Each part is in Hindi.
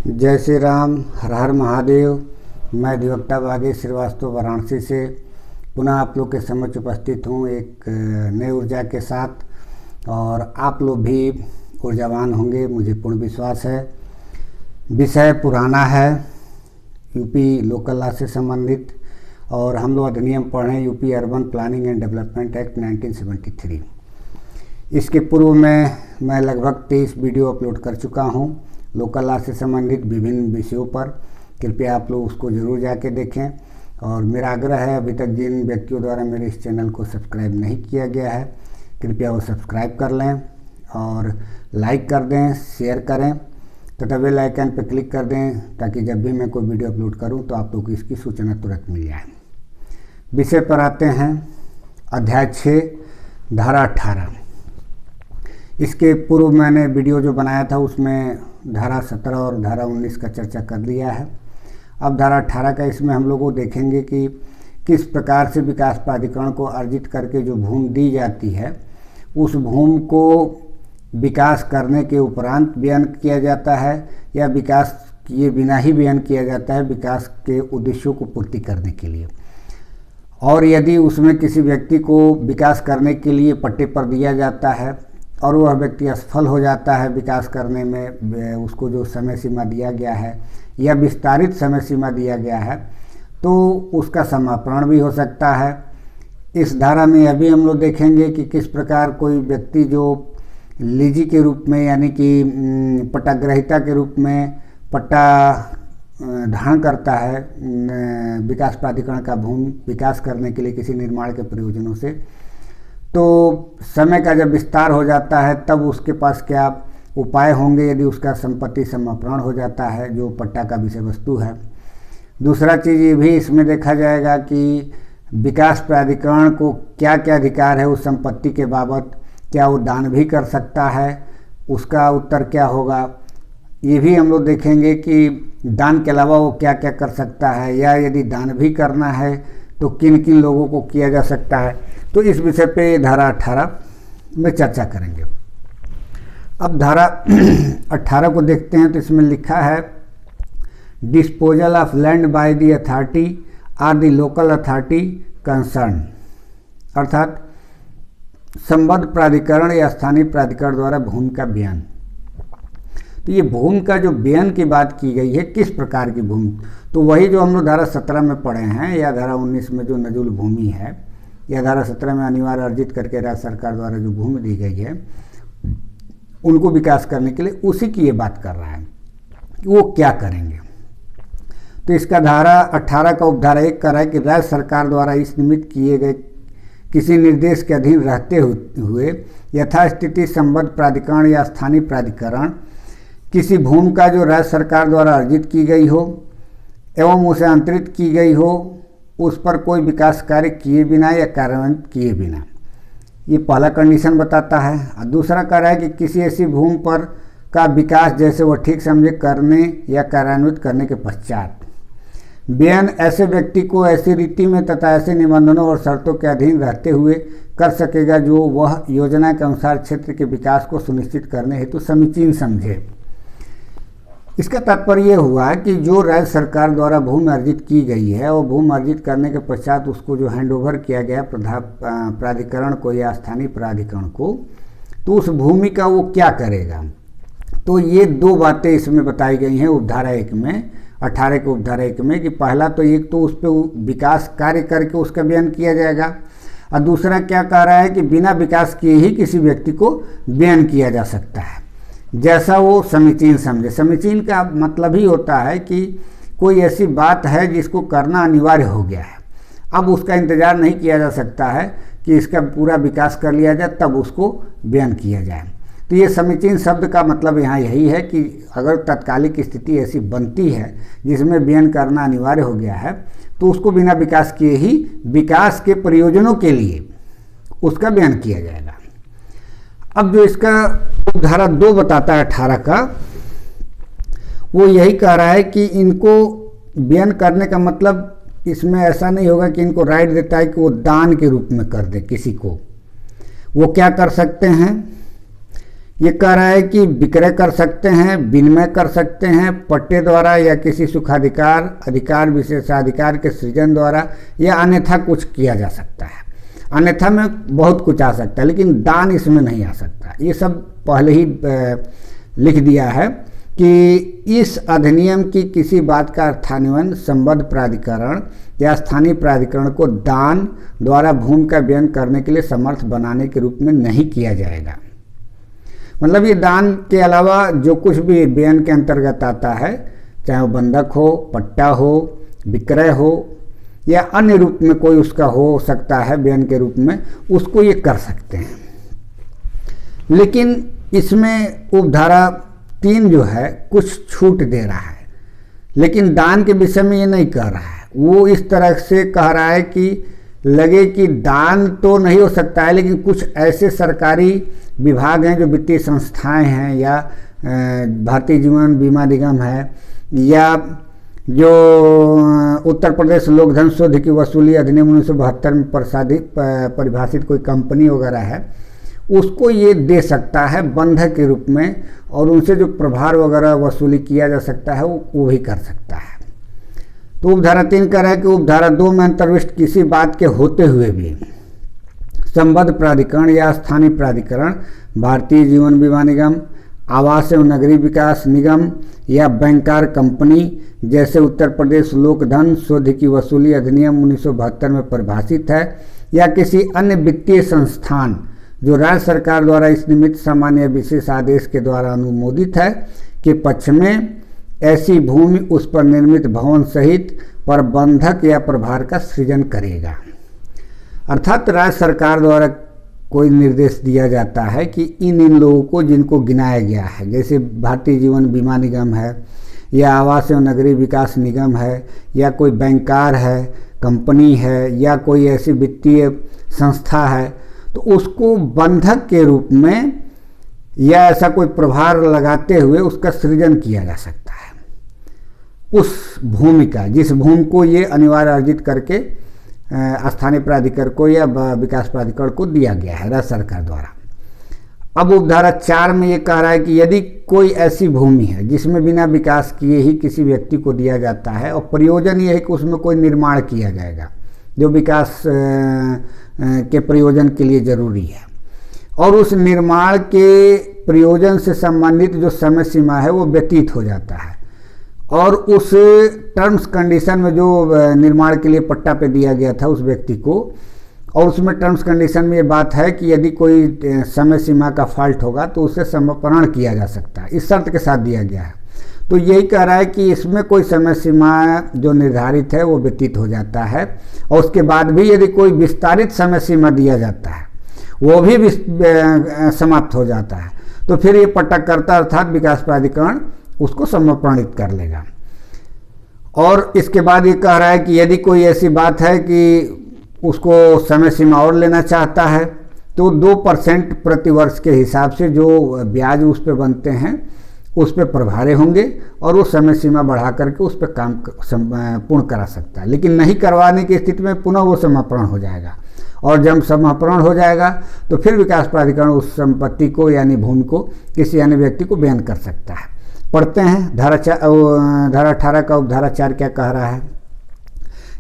जय श्री राम, हर हर महादेव। मैं अधिवक्ता भागेश श्रीवास्तव वाराणसी से पुनः आप लोग के समक्ष उपस्थित हूँ एक नई ऊर्जा के साथ, और आप लोग भी ऊर्जावान होंगे, मुझे पूर्ण विश्वास है। विषय पुराना है, यूपी लोकल लॉ से संबंधित, और हम लोग अधिनियम पढ़ रहे हैं UP urban planning and development act 1973। इसके पूर्व में मैं लगभग 23 वीडियो अपलोड कर चुका हूँ लोकल लॉ से संबंधित विभिन्न विषयों पर। कृपया आप लोग उसको ज़रूर जाके देखें, और मेरा आग्रह है अभी तक जिन व्यक्तियों द्वारा मेरे इस चैनल को सब्सक्राइब नहीं किया गया है, कृपया वो सब्सक्राइब कर लें और लाइक कर दें, शेयर करें तथा बेल आइकन पर क्लिक कर दें, ताकि जब भी मैं कोई वीडियो अपलोड करूं तो आप लोग को इसकी सूचना तुरंत मिल जाए। विषय पर आते हैं। अध्याय 6 धारा 18। इसके पूर्व मैंने वीडियो जो बनाया था उसमें धारा 17 और धारा 19 का चर्चा कर लिया है। अब धारा 18 का इसमें हम लोग देखेंगे कि किस प्रकार से विकास प्राधिकरण को अर्जित करके जो भूमि दी जाती है उस भूमि को विकास करने के उपरांत व्ययन किया जाता है, या विकास किए बिना ही व्ययन किया जाता है विकास के उद्देश्यों को पूर्ति करने के लिए। और यदि उसमें किसी व्यक्ति को विकास करने के लिए पट्टे पर दिया जाता है और वह व्यक्ति असफल हो जाता है विकास करने में, उसको जो समय सीमा दिया गया है या विस्तारित समय सीमा दिया गया है, तो उसका समापन भी हो सकता है। इस धारा में अभी हम लोग देखेंगे कि किस प्रकार कोई व्यक्ति जो लीजी के रूप में यानी कि पट्टाग्रहिता के रूप में पट्टा धारण करता है विकास प्राधिकरण का भूमि विकास करने के लिए किसी निर्माण के प्रयोजनों से, तो समय का जब विस्तार हो जाता है तब उसके पास क्या उपाय होंगे यदि उसका संपत्ति समापन हो जाता है जो पट्टा का विषय वस्तु है। दूसरा चीज़ ये भी इसमें देखा जाएगा कि विकास प्राधिकरण को क्या क्या अधिकार है उस संपत्ति के बाबत, क्या वो दान भी कर सकता है, उसका उत्तर क्या होगा, ये भी हम लोग देखेंगे कि दान के अलावा वो क्या क्या कर सकता है, या यदि दान भी करना है तो किन किन लोगों को किया जा सकता है। तो इस विषय पे धारा 18 में चर्चा करेंगे। अब धारा 18 को देखते हैं तो इसमें लिखा है, disposal of land by the authority or the local authority concern, अर्थात संबद्ध प्राधिकरण या स्थानीय प्राधिकरण द्वारा भूमि का व्ययन। तो ये भूमि का जो व्ययन की बात की गई है, किस प्रकार की भूमि, तो वही जो हम लोग धारा 17 में पढ़े हैं या धारा 19 में जो नजुल भूमि है, या धारा 17 में अनिवार्य अर्जित करके राज्य सरकार द्वारा जो भूमि दी गई है उनको विकास करने के लिए, उसी की ये बात कर रहा है कि वो क्या करेंगे। तो इसका धारा 18 का उपधारा 1 कर रहा है कि राज्य सरकार द्वारा इस निमित्त किए गए किसी निर्देश के अधीन रहते हुए यथास्थिति संबद्ध प्राधिकरण या स्थानीय प्राधिकरण किसी भूमि का जो राज्य सरकार द्वारा अर्जित की गई हो एवं उसे अंतरित की गई हो उस पर कोई विकास कार्य किए बिना या कार्यान्वित किए बिना, ये पहला कंडीशन बताता है। और दूसरा कह रहा है कि किसी ऐसी भूमि पर का विकास जैसे वो ठीक समझे करने या कार्यान्वित करने के पश्चात व्ययन ऐसे व्यक्ति को ऐसी रीति में तथा ऐसे निबंधनों और शर्तों के अधीन रहते हुए कर सकेगा जो वह योजना के अनुसार क्षेत्र के विकास को सुनिश्चित करने हेतु समीचीन समझे। इसका तात्पर्य यह हुआ कि जो राज्य सरकार द्वारा भूमि अर्जित की गई है और भूमि अर्जित करने के पश्चात उसको जो हैंडओवर किया गया प्राधिकरण को या स्थानीय प्राधिकरण को, तो उस भूमि का वो क्या करेगा। तो ये दो बातें इसमें बताई गई हैं उपधारा 1 में, 18 के उपधारा 1 में, कि पहला तो एक तो उस पर विकास कार्य करके उसका व्ययन किया जाएगा, और दूसरा क्या कह रहा है कि बिना विकास किए ही किसी व्यक्ति को व्ययन किया जा सकता है जैसा वो समीचीन समझे। समीचीन का मतलब ही होता है कि कोई ऐसी बात है जिसको करना अनिवार्य हो गया है, अब उसका इंतज़ार नहीं किया जा सकता है कि इसका पूरा विकास कर लिया जाए तब उसको व्ययन किया जाए। तो ये समीचीन शब्द का मतलब यहाँ यही है कि अगर तत्कालिक स्थिति ऐसी बनती है जिसमें व्ययन करना अनिवार्य हो गया है तो उसको बिना विकास किए ही विकास के प्रयोजनों के लिए उसका व्ययन किया जाएगा। अब जो इसका धारा 2 बताता है 18 का, वो यही कह रहा है कि इनको व्ययन करने का मतलब इसमें ऐसा नहीं होगा कि इनको राइट देता है कि वो दान के रूप में कर दे किसी को। वो क्या कर सकते हैं ये कह रहा है कि विक्रय कर सकते हैं, विनिमय कर सकते हैं, पट्टे द्वारा या किसी सुखाधिकार, अधिकार, विशेषाधिकार के सृजन द्वारा, या अन्यथा कुछ किया जा सकता है। अन्यथा में बहुत कुछ आ सकता है, लेकिन दान इसमें नहीं आ सकता। ये सब पहले ही लिख दिया है कि इस अधिनियम की किसी बात का अर्थान्वयन संबद्ध प्राधिकरण या स्थानीय प्राधिकरण को दान द्वारा भूमि का व्ययन करने के लिए समर्थ बनाने के रूप में नहीं किया जाएगा। मतलब ये दान के अलावा जो कुछ भी व्ययन के अंतर्गत आता है, चाहे वो बंधक हो, पट्टा हो, विक्रय हो या अन्य रूप में कोई उसका हो सकता है व्ययन के रूप में, उसको ये कर सकते हैं। लेकिन इसमें उपधारा 3 जो है कुछ छूट दे रहा है, लेकिन दान के विषय में ये नहीं कह रहा है। वो इस तरह से कह रहा है कि लगे कि दान तो नहीं हो सकता है, लेकिन कुछ ऐसे सरकारी विभाग हैं जो वित्तीय संस्थाएं हैं, या भारतीय जीवन बीमा निगम है, या जो उत्तर प्रदेश लोकधन शोध की वसूली अधिनियम 1972 में परिभाषित कोई कंपनी वगैरह है, उसको ये दे सकता है बंधक के रूप में, और उनसे जो प्रभार वगैरह वसूली किया जा सकता है वो भी कर सकता है। तो उपधारा 3 कह रहा है कि उपधारा 2 में अंतर्विष्ट किसी बात के होते हुए भी संबद्ध प्राधिकरण या स्थानीय प्राधिकरण, भारतीय जीवन बीमा निगम, आवास एवं नगरीय विकास निगम या बैंकर कंपनी जैसे उत्तर प्रदेश लोकधन शोध की वसूली अधिनियम 1972 में परिभाषित है, या किसी अन्य वित्तीय संस्थान जो राज्य सरकार द्वारा इस निमित्त सामान्य विशेष आदेश के द्वारा अनुमोदित है के पक्ष में ऐसी भूमि उस पर निर्मित भवन सहित प्रबंधक या प्रभार का सृजन करेगा। अर्थात राज्य सरकार द्वारा कोई निर्देश दिया जाता है कि इन लोगों को जिनको गिनाया गया है, जैसे भारतीय जीवन बीमा निगम है, या आवास एवं नगरीय विकास निगम है, या कोई बैंकर है, कंपनी है, या कोई ऐसी वित्तीय संस्था है, तो उसको बंधक के रूप में या ऐसा कोई प्रभार लगाते हुए उसका सृजन किया जा सकता है। उस भूमि का, जिस भूमि को ये अनिवार्य अर्जित करके स्थानीय प्राधिकरण को या विकास प्राधिकरण को दिया गया है राज्य सरकार द्वारा। अब उपधारा 4 में ये कह रहा है कि यदि कोई ऐसी भूमि है जिसमें बिना विकास किए ही किसी व्यक्ति को दिया जाता है, और प्रयोजन ये है कि उसमें कोई निर्माण किया जाएगा जो विकास के प्रयोजन के लिए जरूरी है, और उस निर्माण के प्रयोजन से संबंधित जो समय सीमा है वो व्यतीत हो जाता है, और उस टर्म्स कंडीशन में जो निर्माण के लिए पट्टा पे दिया गया था उस व्यक्ति को, और उसमें टर्म्स कंडीशन में ये बात है कि यदि कोई समय सीमा का फॉल्ट होगा तो उसे समर्पण किया जा सकता है, इस शर्त के साथ दिया गया है। तो यही कह रहा है कि इसमें कोई समय सीमा जो निर्धारित है वो व्यतीत हो जाता है, और उसके बाद भी यदि कोई विस्तारित समय सीमा दिया जाता है वो भी समाप्त हो जाता है, तो फिर ये पट्टाकर्ता अर्थात विकास प्राधिकरण उसको समर्पणित कर लेगा। और इसके बाद ये कह रहा है कि यदि कोई ऐसी बात है कि उसको समय सीमा और लेना चाहता है, तो 2% प्रतिवर्ष के हिसाब से जो ब्याज उस पर बनते हैं उस पर प्रभारे होंगे, और वो समय सीमा बढ़ा करके उस पर काम पूर्ण करा सकता है। लेकिन नहीं करवाने की स्थिति में पुनः वो समर्पण हो जाएगा, और जब समर्पण हो जाएगा तो फिर विकास प्राधिकरण उस संपत्ति को यानी भूमि को किसी अन्य व्यक्ति को बयान कर सकता है। पढ़ते हैं धारा 18 का उपधारा 4 क्या कह रहा है।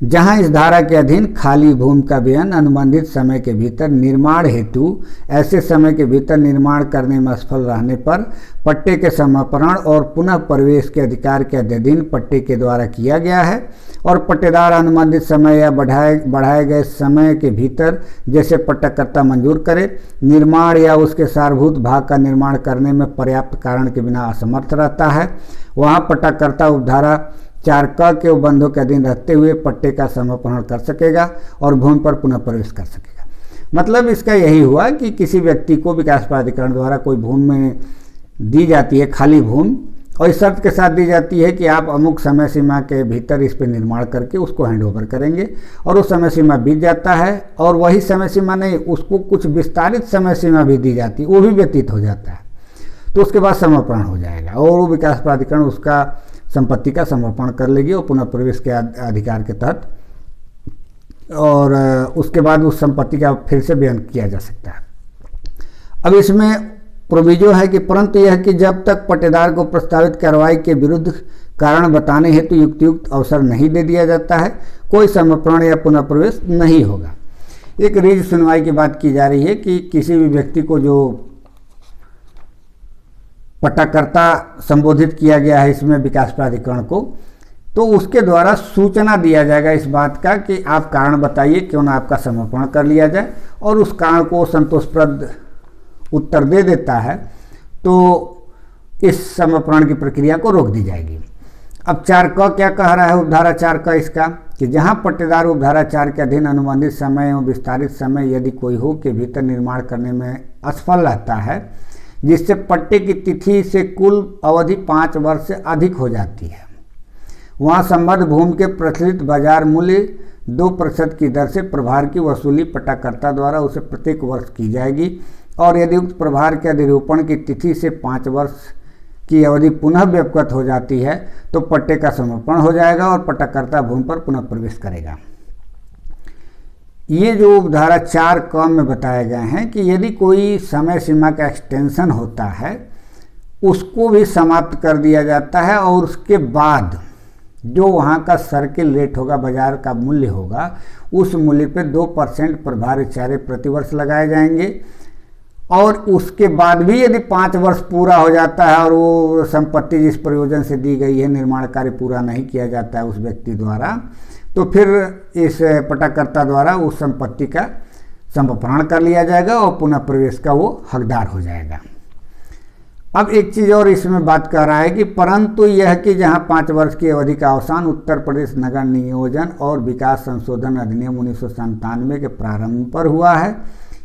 जहां इस धारा के अधीन खाली भूमि का बयान अनुबंधित समय के भीतर निर्माण हेतु ऐसे समय के भीतर निर्माण करने में असफल रहने पर पट्टे के समर्पण और पुनः प्रवेश के अधिकार के अधीन पट्टे के द्वारा किया गया है, और पट्टेदार अनुबंधित समय या बढ़ाए गए समय के भीतर जैसे पट्टाकर्ता मंजूर करे निर्माण या उसके सारभूत भाग का निर्माण करने में पर्याप्त कारण के बिना असमर्थ रहता है, वहाँ पट्टाकर्ता उपधारा 4 क के उपबंधों के अधीन रहते हुए पट्टे का समर्पण कर सकेगा और भूमि पर पुनः प्रवेश कर सकेगा। मतलब इसका यही हुआ कि किसी व्यक्ति को विकास प्राधिकरण द्वारा कोई भूमि दी जाती है, खाली भूमि, और इस शर्त के साथ दी जाती है कि आप अमुक समय सीमा के भीतर इस पर निर्माण करके उसको हैंड ओवर करेंगे, और उस समय सीमा बीत जाता है, और वही समय सीमा नहीं, उसको कुछ विस्तारित समय सीमा भी दी जाती है, वो भी व्यतीत हो जाता है, तो उसके बाद समर्पण हो जाएगा, और वो विकास प्राधिकरण उसका संपत्ति का समर्पण कर लेगी और पुनः प्रवेश के अधिकार के तहत, और उसके बाद उस संपत्ति का फिर से बयान किया जा सकता है। अब इसमें प्रोविजो है कि परंतु यह कि जब तक पट्टेदार को प्रस्तावित कार्रवाई के विरुद्ध कारण बताने हेतु युक्त अवसर नहीं दे दिया जाता है, कोई समर्पण या पुनः प्रवेश नहीं होगा। एक रिज सुनवाई की बात की जा रही है कि किसी भी व्यक्ति को जो पट्टाकर्ता संबोधित किया गया है इसमें विकास प्राधिकरण को, तो उसके द्वारा सूचना दिया जाएगा इस बात का कि आप कारण बताइए क्यों ना आपका समर्पण कर लिया जाए, और उस कारण को संतोषप्रद उत्तर दे देता है तो इस समर्पण की प्रक्रिया को रोक दी जाएगी। अब 4 क्या कह रहा है उपधारा 4 इसका, कि जहां पट्टेदार उपधारा 4 के अधीन अनुबंधित समय एवं विस्तारित समय यदि कोई हो के भीतर निर्माण करने में असफल रहता है, जिससे पट्टे की तिथि से कुल अवधि 5 वर्ष से अधिक हो जाती है, वहां संबद्ध भूमि के प्रचलित बाजार मूल्य 2% की दर से प्रभार की वसूली पट्टाकर्ता द्वारा उसे प्रत्येक वर्ष की जाएगी, और यदि उक्त प्रभार के अधिरोपण की तिथि से 5 वर्ष की अवधि पुनः व्यपगत हो जाती है तो पट्टे का समर्पण हो जाएगा और पट्टाकर्ता भूमि पर पुनः प्रवेश करेगा। ये जो उपधारा 4 में बताए गए हैं कि यदि कोई समय सीमा का एक्सटेंशन होता है उसको भी समाप्त कर दिया जाता है, और उसके बाद जो वहाँ का सर्किल रेट होगा, बाजार का मूल्य होगा, उस मूल्य पे 2% प्रभार चारे प्रतिवर्ष लगाए जाएंगे। और उसके बाद भी यदि 5 वर्ष पूरा हो जाता है और वो संपत्ति जिस प्रयोजन से दी गई है निर्माण कार्य पूरा नहीं किया जाता है उस व्यक्ति द्वारा, तो फिर इस पट्टाकर्ता द्वारा उस संपत्ति का समर्पण कर लिया जाएगा और पुनः प्रवेश का वो हकदार हो जाएगा। अब एक चीज़ और इसमें बात कर रहा है कि परंतु यह कि जहां 5 वर्ष की अवधि का अवसान उत्तर प्रदेश नगर नियोजन और विकास संशोधन अधिनियम 1997 के प्रारंभ पर हुआ है,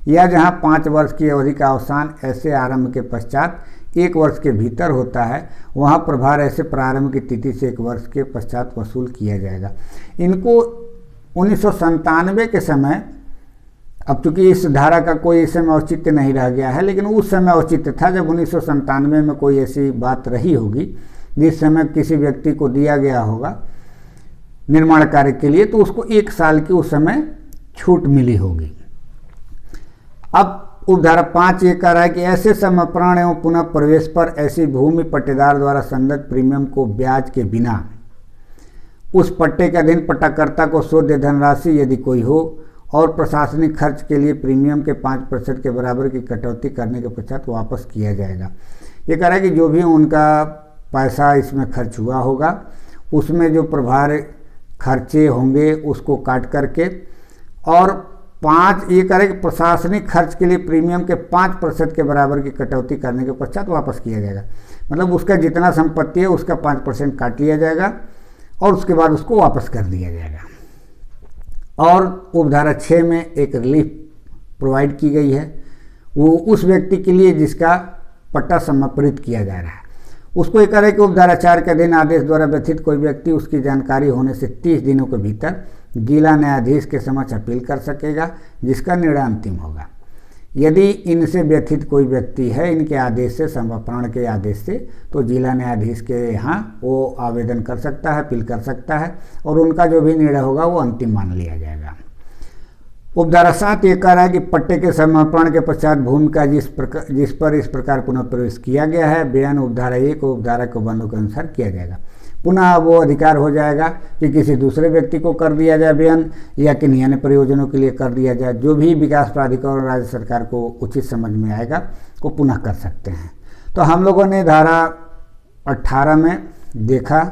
या जहां 5 वर्ष की अवधि का अवसान ऐसे आरंभ के पश्चात 1 वर्ष के भीतर होता है, वहां प्रभार ऐसे प्रारंभ की तिथि से 1 वर्ष के पश्चात वसूल किया जाएगा। इनको 1997 के समय, अब चूंकि इस धारा का कोई इस समय औचित्य नहीं रह गया है, लेकिन उस समय औचित्य था जब 1997 में कोई ऐसी बात रही होगी जिस समय किसी व्यक्ति को दिया गया होगा निर्माण कार्य के लिए, तो उसको 1 साल की उस समय छूट मिली होगी। अब उपधारा 5 ये कह रहा है कि ऐसे समर्पण एवं पुनः प्रवेश पर ऐसी भूमि पट्टेदार द्वारा संगत प्रीमियम को ब्याज के बिना उस पट्टे के अधीन पट्टाकर्ता को शोध्य धनराशि यदि कोई हो और प्रशासनिक खर्च के लिए प्रीमियम के 5% के बराबर की कटौती करने के पश्चात वापस किया जाएगा। ये कह रहा है कि जो भी उनका पैसा इसमें खर्च हुआ होगा उसमें जो प्रभार खर्चे होंगे उसको काट करके, और 5 ये कह रहे कि प्रशासनिक खर्च के लिए प्रीमियम के 5% के बराबर की कटौती करने के पश्चात वापस किया जाएगा। मतलब उसका जितना संपत्ति है उसका 5% काट लिया जाएगा और उसके बाद उसको वापस कर दिया जाएगा। और उपधारा 6 में एक रिलीफ प्रोवाइड की गई है, वो उस व्यक्ति के लिए जिसका पट्टा समर्पित किया जा रहा है। उसको एक कह रहे कि उपधारा 4 के अधीन आदेश द्वारा व्यथित कोई व्यक्ति उसकी जानकारी होने से 30 दिनों के भीतर जिला न्यायाधीश के समक्ष अपील कर सकेगा, जिसका निर्णय अंतिम होगा। यदि इनसे व्यथित कोई व्यक्ति है इनके आदेश से, समर्पण के आदेश से, तो जिला न्यायाधीश के यहाँ वो आवेदन कर सकता है, अपील कर सकता है, और उनका जो भी निर्णय होगा वो अंतिम मान लिया जाएगा। उपधारा 7 ये कह रहा है कि पट्टे के समर्पण के पश्चात भूमि का जिस पर इस प्रकार पुनः प्रवेश किया गया है, बयान उपधारा 1 को उपधारा के बंधों के अनुसार किया जाएगा। पुनः वो अधिकार हो जाएगा कि किसी दूसरे व्यक्ति को कर दिया जाए बयान, या किन्हीं अन्य प्रयोजनों के लिए कर दिया जाए। जो भी विकास प्राधिकरण और राज्य सरकार को उचित समझ में आएगा वो पुनः कर सकते हैं। तो हम लोगों ने धारा 18 में देखा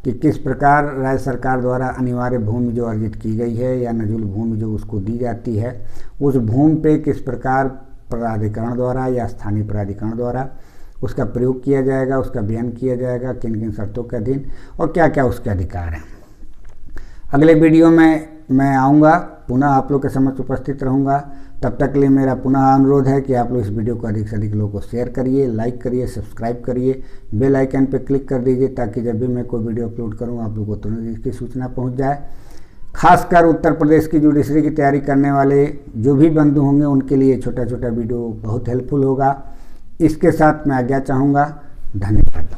कि किस प्रकार राज्य सरकार द्वारा अनिवार्य भूमि जो अर्जित की गई है या नजूल भूमि जो उसको दी जाती है, उस भूमि पे किस प्रकार प्राधिकरण द्वारा या स्थानीय प्राधिकरण द्वारा उसका प्रयोग किया जाएगा, उसका बयान किया जाएगा, किन किन शर्तों के अधीन, और क्या क्या उसके अधिकार हैं। अगले वीडियो में मैं आऊँगा, पुनः आप लोग के समक्ष उपस्थित रहूँगा। तब तक के लिए मेरा पुनः अनुरोध है कि आप लोग इस वीडियो को अधिक से अधिक लोगों को शेयर करिए, लाइक करिए, सब्सक्राइब करिए, बेल आइकन पर क्लिक कर दीजिए ताकि जब भी मैं कोई वीडियो अपलोड करूँ आप लोगों को तुरंत इसकी सूचना पहुँच जाए। खासकर उत्तर प्रदेश की जुडिशरी की तैयारी करने वाले जो भी बंधु होंगे उनके लिए छोटा छोटा वीडियो बहुत हेल्पफुल होगा। इसके साथ मैं आज्ञा चाहूँगा। धन्यवाद।